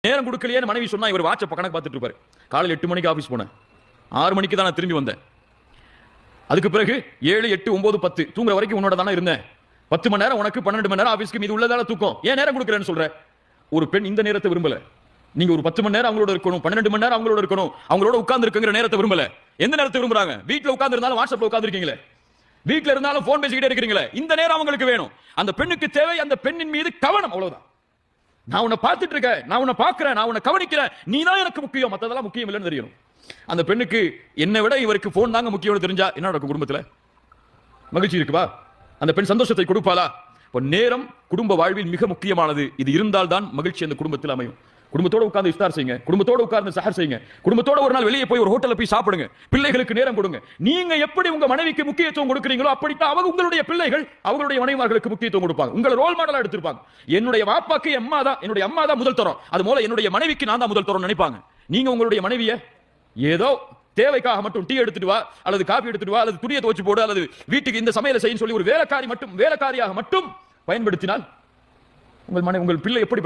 நேரம் கொடுக்கலையே மனைவி சொன்னா இவர் வாட்ச கணக்கு பார்த்துட்டு இருப்பாரு. காலையில் 8 மணிக்கு ஆபீஸ் போனேன், 6 மணிக்கு தான் நான் திரும்பி வந்தேன். அதுக்கு பிறகு 7, 8, 9, 10 தூங்குற வரைக்கும் உன்னோட தானே இருந்தேன். 10 மணி நேரம் உனக்கு, 12 மணி நேரம் ஆபீஸ்க்கு மீது உள்ளதால தூக்கம். ஏன் நேரம் கொடுக்குறேன்னு சொல்ற? ஒரு பெண் இந்த நேரத்தை விரும்பல. நீங்க ஒரு 10 மணி நேரம் அவங்களோட இருக்கணும், 12 மணி நேரம் அவங்களோட இருக்கணும், அவங்களோட உட்கார்ந்து இருக்குங்கிற நேரத்தை விரும்பல. எந்த நேரத்தை விரும்புறாங்க? வீட்டுல உட்கார்ந்து இருந்தாலும் வாட்ஸ்அப்ல உட்கார்ந்து இருக்கீங்களே, வீட்டுல இருந்தாலும் போன் பேசிக்கிட்டே இருக்கிறீங்களே, இந்த நேரம் அவங்களுக்கு வேணும். அந்த பெண்ணுக்கு தேவை அந்த பெண்ணின் மீது கவனம், அவ்வளவுதான். நான் உன்னை பார்த்துட்டு இருக்கேன், நான் உன்னை பார்க்கிறேன், நான் உன்னை கவனிக்கிறேன், நீ தான் எனக்கு முக்கியம், மத்ததெல்லாம் முக்கியம் இல்லைன்னு தெரியணும். அந்த பெண்ணுக்கு என்னை விட இவருக்கு போன் தாங்க முக்கியம் தெரிஞ்சா என்ன நடக்கும்? குடும்பத்துல மகிழ்ச்சி இருக்குவா? அந்த பெண் சந்தோஷத்தை கொடுப்பாளா? நேரம் குடும்ப வாழ்வில் மிக முக்கியமானது. இது இருந்தால் தான் மகிழ்ச்சி அந்த குடும்பத்தில் அமையும். குடும்பத்தோட உட்கார்ந்து இஃப்தார் செய்யுங்க, குடும்பத்தோட உட்கார்ந்து சஹர் செய்யுங்க, குடும்பத்தோட ஒரு நாள் வெளியே போய் ஒரு ஹோட்டல்ல போய் சாப்பிடுங்க, பிள்ளைகளுக்கு நேரம் கொடுங்க. நீங்க எப்படி உங்க மனைவிக்கு முக்கியத்துவம் கொடுக்கிறீங்களோ அப்படித்தான் அவங்க உங்களுடைய பிள்ளைகள் அவங்களுடைய மனைவிமார்களுக்கு முக்கியத்துவம் கொடுப்பாங்க. உங்களை ரோல் மாடலா எடுத்திருப்பாங்க. என்னுடைய வாப்பாக்கு என்னுடைய அம்மா தான் முதல் தரம், அது போல என்னுடைய மனைவிக்கு நான் தான் முதல் தரம் நினைப்பாங்க. நீங்க உங்களுடைய மனைவிய ஏதோ தேவைக்காக மட்டும் டீ எடுத்துட்டு வா, அல்லது காபி எடுத்துட்டு வா, அல்லது துணியை துவைச்சு போடு, அல்லது வீட்டுக்கு இந்த சமையலை செய்ய சொல்லி ஒரு வேலைக்காரியாக மட்டும் பயன்படுத்தினால் உங்கள் பிள்ளை எப்படி